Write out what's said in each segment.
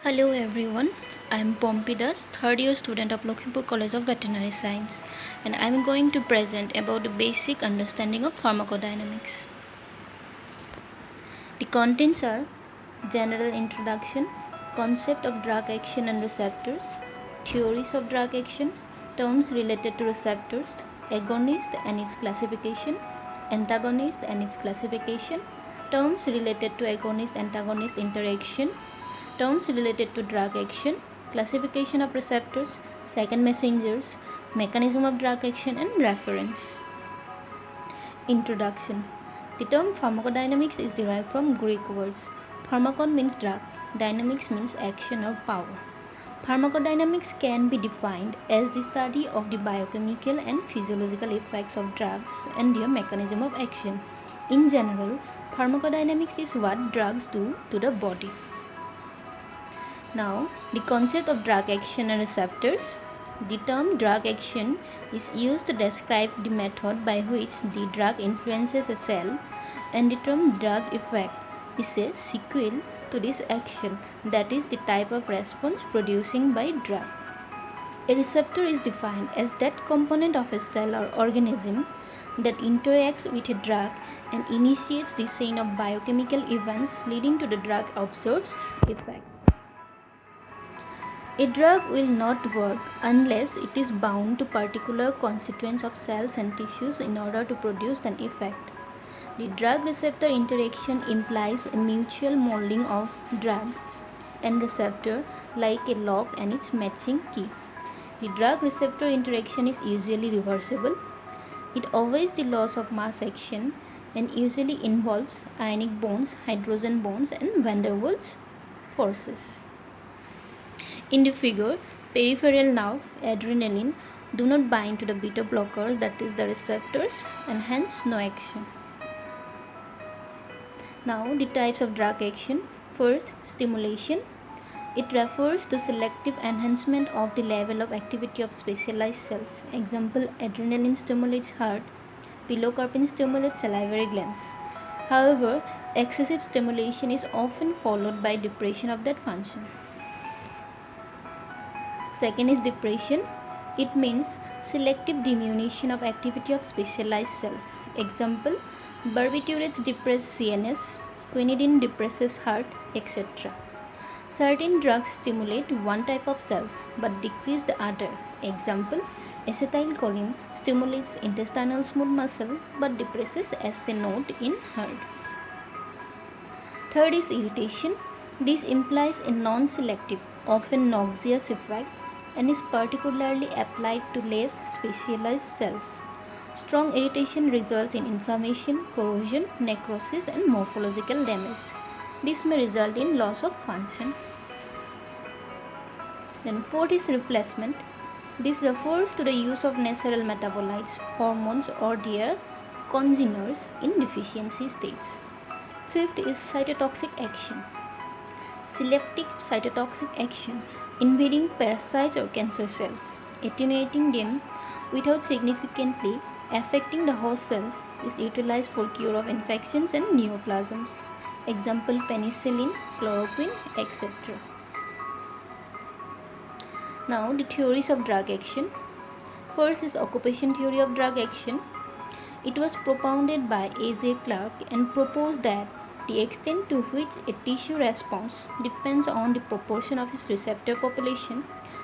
Hello everyone, I am Pompidas, third year student of Lakhimpur College of Veterinary Science, and I am going to present about the basic understanding of pharmacodynamics. The contents are general introduction, concept of drug action and receptors, theories of drug action, terms related to receptors, agonist and its classification, antagonist and its classification, terms related to agonist antagonist interaction, terms related to drug action, classification of receptors, second messengers, mechanism of drug action, and reference. Introduction. The term pharmacodynamics is derived from Greek words. Pharmakon means drug, dynamics means action or power. Pharmacodynamics can be defined as the study of the biochemical and physiological effects of drugs and their mechanism of action. In general, pharmacodynamics is what drugs do to the body. Now, the concept of drug action and receptors. The term drug action is used to describe the method by which the drug influences a cell, and the term drug effect is a sequel to this action, that is, the type of response producing by drug. A receptor is defined as that component of a cell or organism that interacts with a drug and initiates the chain of biochemical events leading to the drug absorbs effect. A drug will not work unless it is bound to particular constituents of cells and tissues in order to produce an effect. The drug receptor interaction implies a mutual molding of drug and receptor like a lock and its matching key. The drug receptor interaction is usually reversible. It avoids the loss of mass action and usually involves ionic bonds, hydrogen bonds, and van der Waals forces. In the figure, peripheral nerve, adrenaline, do not bind to the beta blockers, that is the receptors, and hence no action. Now the types of drug action. First, stimulation. It refers to selective enhancement of the level of activity of specialized cells. Example, adrenaline stimulates heart, pilocarpine stimulates salivary glands. However, excessive stimulation is often followed by depression of that function. Second is depression. It means selective diminution of activity of specialized cells. Example, barbiturates depress CNS, quinidine depresses heart, etc. Certain drugs stimulate one type of cells but decrease the other. Example, acetylcholine stimulates intestinal smooth muscle but depresses SA node in heart. Third is irritation. This implies a non-selective, often noxious effect and is particularly applied to less specialized cells. Strong irritation results in inflammation, corrosion, necrosis, and morphological damage. This may result in loss of function. Then fourth is replacement. This refers to the use of natural metabolites, hormones, or their congeners in deficiency states. Fifth is cytotoxic action. Selective cytotoxic action, invading parasites or cancer cells, attenuating them without significantly affecting the host cells, is utilized for cure of infections and neoplasms. Example, penicillin, chloroquine, etc. Now the theories of drug action. First is occupation theory of drug action. It was propounded by A.J. Clark and proposed that the extent to which a tissue responds depends on the proportion of its receptor population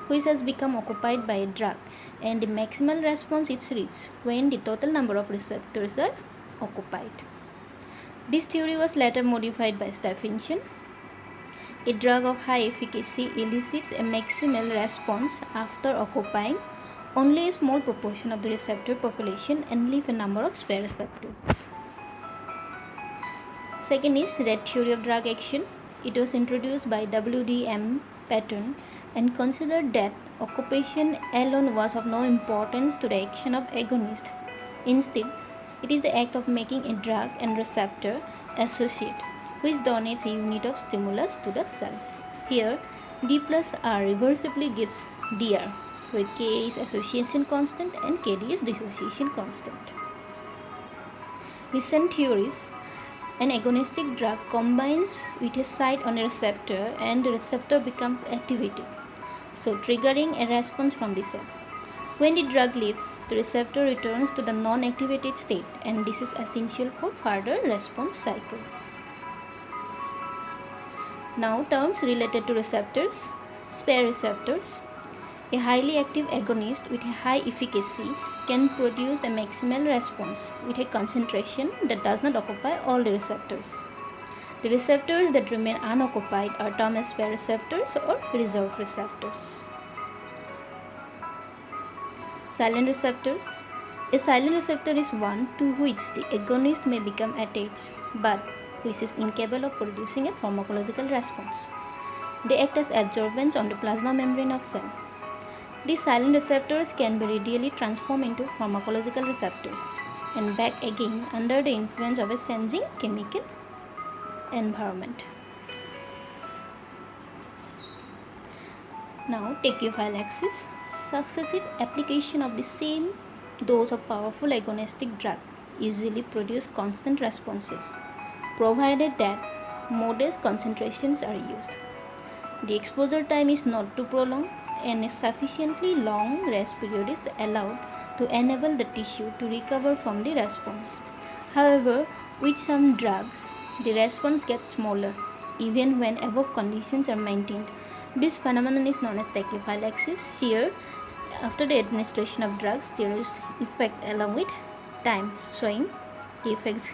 which has become occupied by a drug, and the maximal response is reached when the total number of receptors are occupied. This theory was later modified by Stephenson. A drug of high efficacy elicits a maximal response after occupying only a small proportion of the receptor population and leave a number of spare receptors. Second is red theory of drug action. It was introduced by W.D.M. Paton and considered that occupation alone was of no importance to the action of agonist. Instead, it is the act of making a drug and receptor associate, which donates a unit of stimulus to the cells. Here, D plus R reversibly gives Dr, where Ka is association constant and Kd is dissociation constant. Recent theories. An agonistic drug combines with a site on a receptor and the receptor becomes activated, so triggering a response from the cell. When the drug leaves, the receptor returns to the non-activated state, and this is essential for further response cycles. Now, terms related to receptors. Spare receptors. A highly active agonist with a high efficacy can produce a maximal response with a concentration that does not occupy all the receptors. The receptors that remain unoccupied are termed as spare receptors or reserve receptors. Silent receptors. A silent receptor is one to which the agonist may become attached, but which is incapable of producing a pharmacological response. They act as adsorbents on the plasma membrane of cell. These silent receptors can be readily transformed into pharmacological receptors and back again under the influence of a changing chemical environment. Now, tachyphylaxis. Successive application of the same dose of powerful agonistic drug usually produce constant responses, provided that modest concentrations are used. The exposure time is not too prolonged and a sufficiently long rest period is allowed to enable the tissue to recover from the response. However, with some drugs, the response gets smaller even when above conditions are maintained. This phenomenon is known as tachyphylaxis. Here, after the administration of drugs, there is effect along with time, showing the effects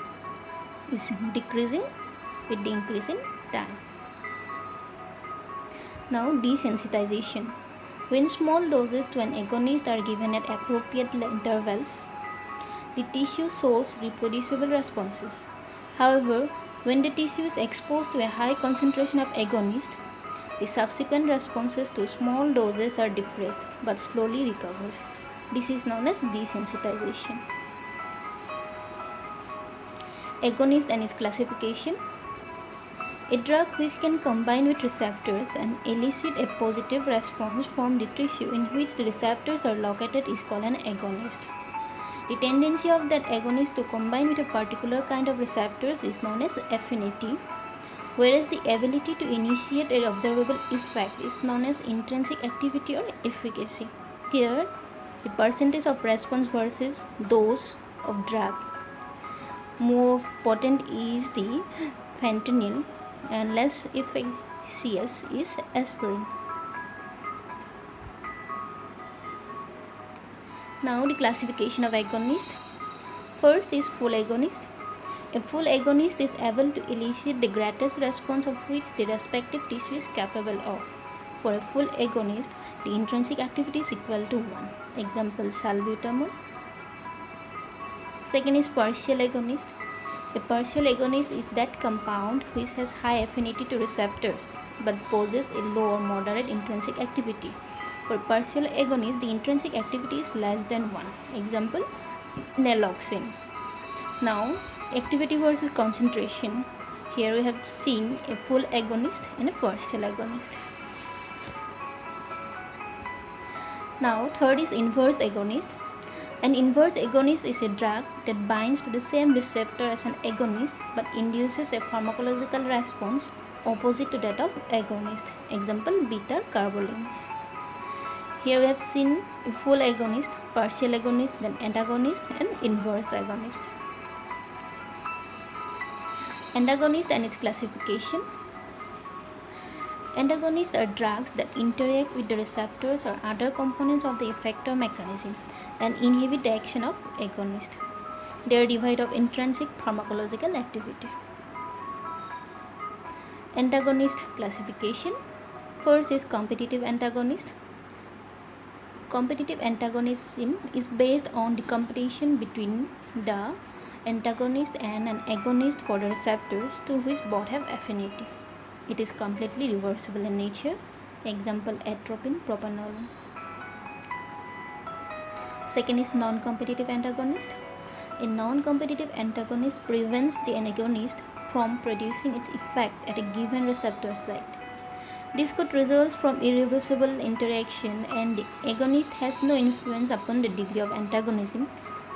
is decreasing with the increase in time. Now, desensitization. When small doses to an agonist are given at appropriate intervals, the tissue shows reproducible responses. However, when the tissue is exposed to a high concentration of agonist, the subsequent responses to small doses are depressed but slowly recovers. This is known as desensitization. Agonist and its classification. A drug which can combine with receptors and elicit a positive response from the tissue in which the receptors are located is called an agonist. The tendency of that agonist to combine with a particular kind of receptors is known as affinity, whereas the ability to initiate an observable effect is known as intrinsic activity or efficacy. Here, the percentage of response versus dose of drug. More potent is the fentanyl and less efficacious is aspirin. Now, the classification of agonist. First is full agonist. A full agonist is able to elicit the greatest response of which the respective tissue is capable of. For a full agonist, the intrinsic activity is equal to 1. Example, salbutamol. Second is partial agonist. A partial agonist is that compound which has high affinity to receptors but possesses a low or moderate intrinsic activity. For partial agonist, the intrinsic activity is less than 1. Example, naloxone. Now, activity versus concentration. Here we have seen a full agonist and a partial agonist. Now, third is inverse agonist. An inverse agonist is a drug that binds to the same receptor as an agonist but induces a pharmacological response opposite to that of agonist. Example, beta carbolines. Here we have seen a full agonist, partial agonist, then antagonist and inverse agonist. Antagonist and its classification. Antagonists are drugs that interact with the receptors or other components of the effector mechanism and inhibit the action of agonist. They are devoid of intrinsic pharmacological activity. Antagonist classification. First is competitive antagonist. Competitive antagonism is based on the competition between the antagonist and an agonist for the receptors to which both have affinity. It is completely reversible in nature. Example, atropine, propanolol. Second is non-competitive antagonist. A non-competitive antagonist prevents the agonist from producing its effect at a given receptor site. This could result from irreversible interaction and the agonist has no influence upon the degree of antagonism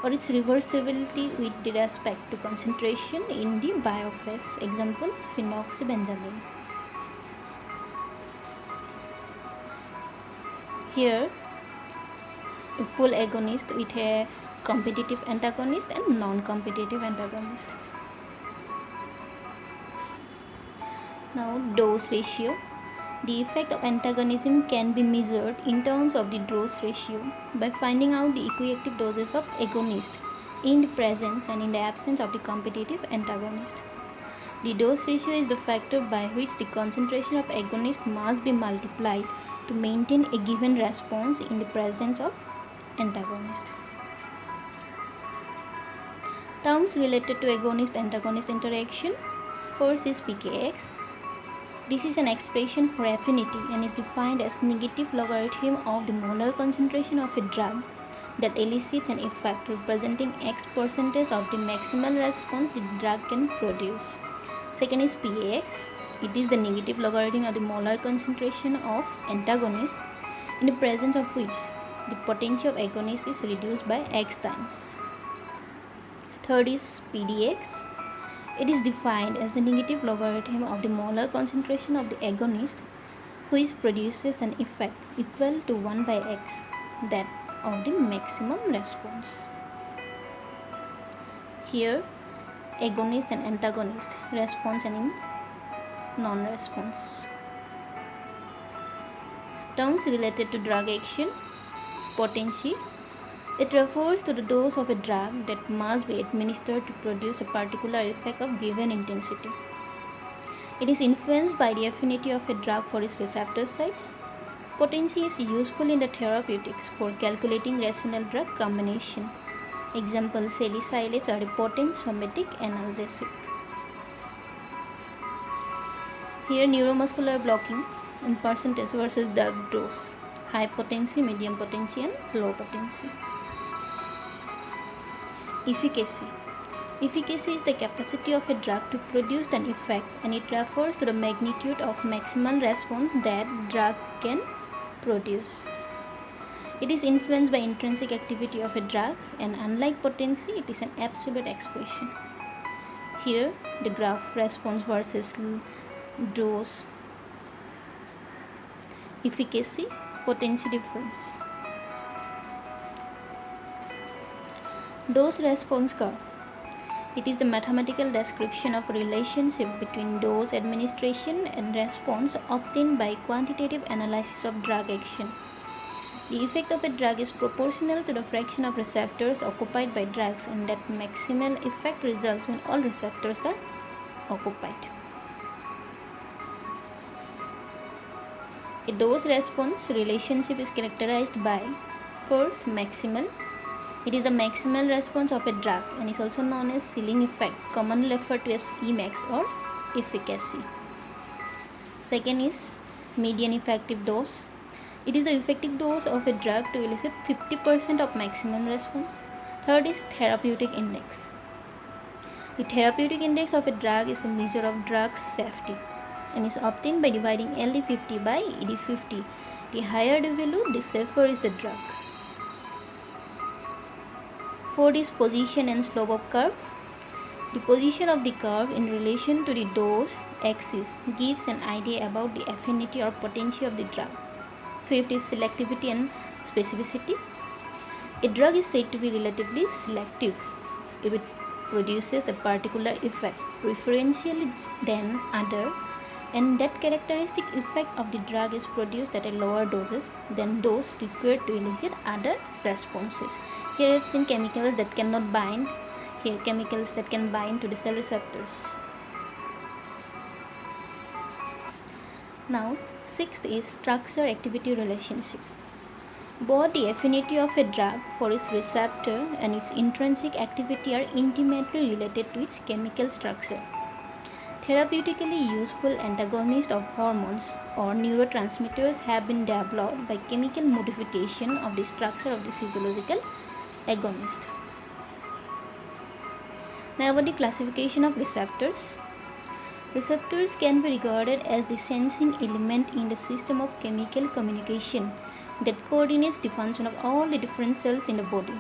or its reversibility with respect to concentration in the biophase. Example, phenoxybenzaline. Here, a full agonist with a competitive antagonist and non-competitive antagonist. Now, dose ratio. The effect of antagonism can be measured in terms of the dose ratio by finding out the equiactive doses of agonist in the presence and in the absence of the competitive antagonist. The dose ratio is the factor by which the concentration of agonist must be multiplied to maintain a given response in the presence of antagonist. Terms related to agonist-antagonist interaction. First is pKx. This is an expression for affinity and is defined as negative logarithm of the molar concentration of a drug that elicits an effect representing X percentage of the maximal response the drug can produce. Second is pAx. It is the negative logarithm of the molar concentration of antagonist in the presence of which the potency of agonist is reduced by X times. Third is pDx. It is defined as the negative logarithm of the molar concentration of the agonist which produces an effect equal to 1 by X, that of the maximum response. Here, agonist and antagonist, response and non-response. Terms related to drug action. Potency. It refers to the dose of a drug that must be administered to produce a particular effect of given intensity. It is influenced by the affinity of a drug for its receptor sites. Potency is useful in the therapeutics for calculating rational drug combination. Example, salicylates are a potent somatic analgesic. Here, neuromuscular blocking in percentage versus drug dose. High potency, medium potency and low potency. Efficacy. Efficacy is the capacity of a drug to produce an effect, and it refers to the magnitude of maximal response that drug can produce. It is influenced by intrinsic activity of a drug, and unlike potency, it is an absolute expression. Here, the graph response versus dose, efficacy, potency difference. Dose response curve. It is the mathematical description of a relationship between dose administration and response obtained by quantitative analysis of drug action. The effect of a drug is proportional to the fraction of receptors occupied by drugs, and that maximal effect results when all receptors are occupied. A dose response relationship is characterized by, first, maximal. It is the maximal response of a drug and is also known as ceiling effect, commonly referred to as Emax or efficacy. Second is median effective dose. It is the effective dose of a drug to elicit 50% of maximum response. Third is therapeutic index. The therapeutic index of a drug is a measure of drug safety and is obtained by dividing LD50 by ED50. The higher the value, the safer is the drug. Fourth is position and slope of curve. The position of the curve in relation to the dose axis gives an idea about the affinity or potency of the drug. Fifth is selectivity and specificity. A drug is said to be relatively selective if it produces a particular effect preferentially than other, and that characteristic effect of the drug is produced at a lower doses than those required to elicit other responses. Here I have seen chemicals that cannot bind. Here chemicals that can bind to the cell receptors. Now, sixth is structure-activity relationship. Both the affinity of a drug for its receptor and its intrinsic activity are intimately related to its chemical structure. Therapeutically useful antagonists of hormones or neurotransmitters have been developed by chemical modification of the structure of the physiological agonist. Now about the classification of receptors. Receptors can be regarded as the sensing element in the system of chemical communication that coordinates the function of all the different cells in the body.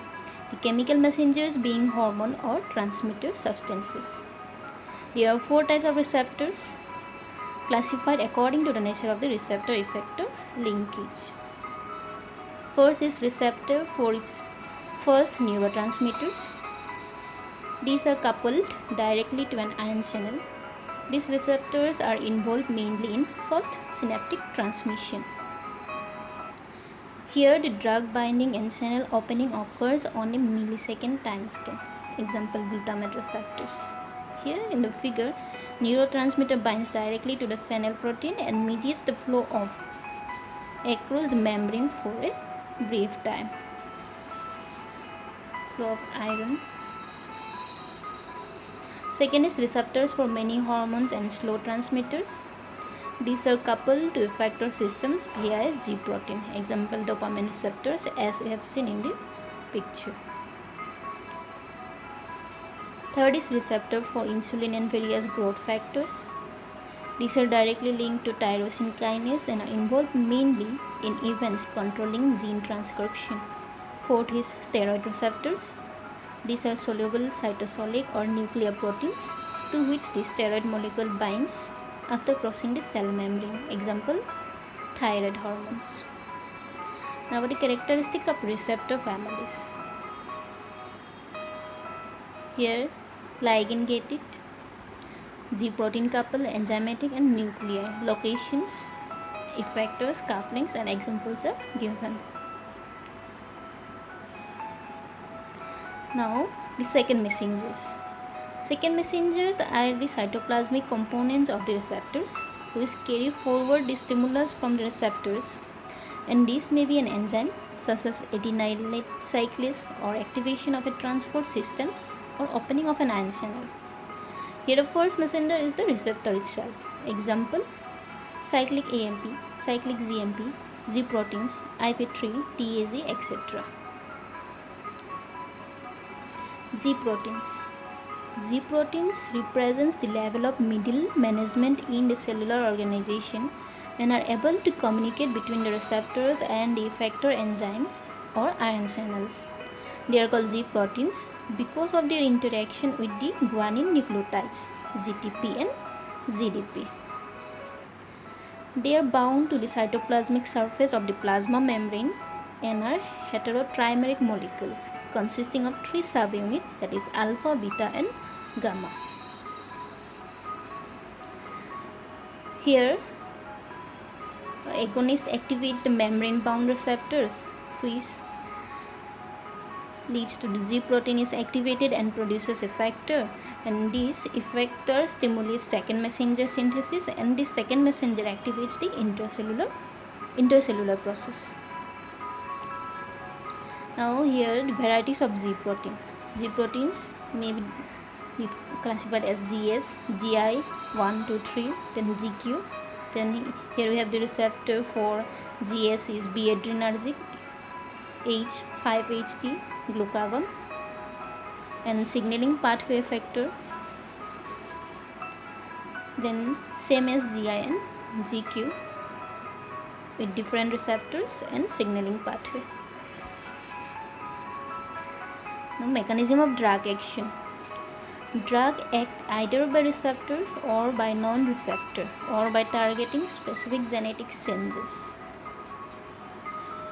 The chemical messengers being hormone or transmitter substances. There are 4 types of receptors classified according to the nature of the receptor effector linkage. First is receptor for its first neurotransmitters. These are coupled directly to an ion channel. These receptors are involved mainly in first synaptic transmission. Here the drug binding and channel opening occurs on a millisecond time scale. Example, glutamate receptors. Here in the figure, neurotransmitter binds directly to the channel protein and mediates the flow of across the membrane for a brief time. Flow of iron. Second is receptors for many hormones and slow transmitters. These are coupled to effector systems via a G protein. Example, dopamine receptors, as we have seen in the picture. Third is receptor for insulin and various growth factors. These are directly linked to tyrosine kinase and are involved mainly in events controlling gene transcription. Fourth is steroid receptors. These are soluble cytosolic or nuclear proteins to which the steroid molecule binds after crossing the cell membrane. Example, thyroid hormones. Now the characteristics of receptor families. Here, ligand gated, G protein couple, enzymatic and nuclear. Locations, effectors, couplings and examples are given. Now the second messengers. Second messengers are the cytoplasmic components of the receptors which carry forward the stimulus from the receptors, and this may be an enzyme such as adenylate cyclase or activation of a transport systems or opening of an ion channel. Here the first messenger is the receptor itself. Example, cyclic AMP, cyclic GMP, G proteins, IP3, TAZ, etc. G proteins. G proteins represents the level of middle management in the cellular organization and are able to communicate between the receptors and the effector enzymes or ion channels. They are called G proteins because of their interaction with the guanine nucleotides GTP and GDP. They are bound to the cytoplasmic surface of the plasma membrane and are heterotrimeric molecules consisting of 3 subunits, that is alpha, beta and gamma. Here agonist activates the membrane bound receptors which leads to the G protein is activated and produces effector, and this effector stimulates second messenger synthesis, and this second messenger activates the intercellular process. Now here the varieties of G protein. G proteins may be classified as GS, GI 1, 2, 3, then GQ. Then here we have the receptor for GS is B-adrenergic, H5HT glucagon, and signaling pathway effector. Then same as GI and GQ with different receptors and signaling pathway. Now mechanism of drug action. Drug act either by receptors or by non-receptor or by targeting specific genetic changes.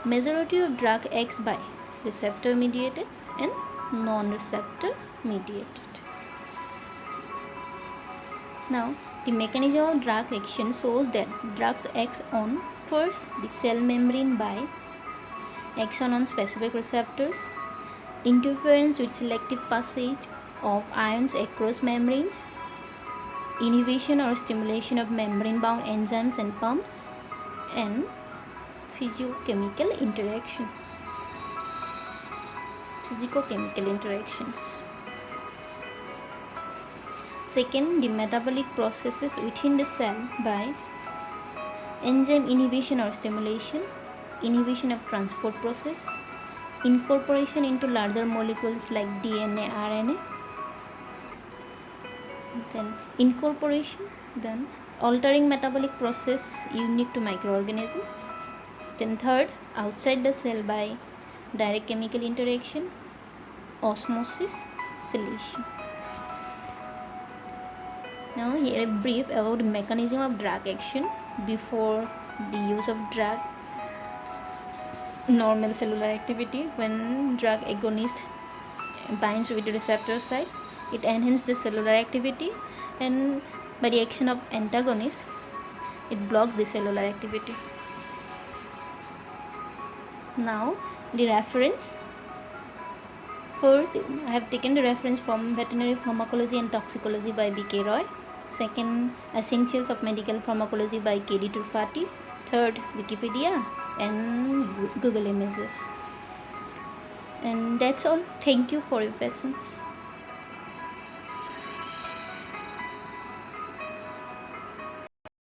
Majority of drug acts by receptor mediated and non-receptor mediated. Now the mechanism of drug action shows that drugs act on first the cell membrane by action on specific receptors, interference with selective passage of ions across membranes, inhibition or stimulation of membrane bound enzymes and pumps, and physicochemical interactions. Second, the metabolic processes within the cell by enzyme inhibition or stimulation, inhibition of transport process, incorporation into larger molecules like DNA, RNA, then incorporation, then altering metabolic process unique to microorganisms. Then third, outside the cell by direct chemical interaction, osmosis chelation. Now here a brief about the mechanism of drug action before the use of drug. Normal cellular activity: when drug agonist binds with the receptor site, it enhances the cellular activity, and by the action of antagonist, it blocks the cellular activity. Now the reference. First, I have taken the reference from Veterinary Pharmacology and Toxicology by B.K. Roy. Second, Essentials of Medical Pharmacology by K.D. Tripathi. Third, Wikipedia and Google Images. And that's all. Thank you for your patience.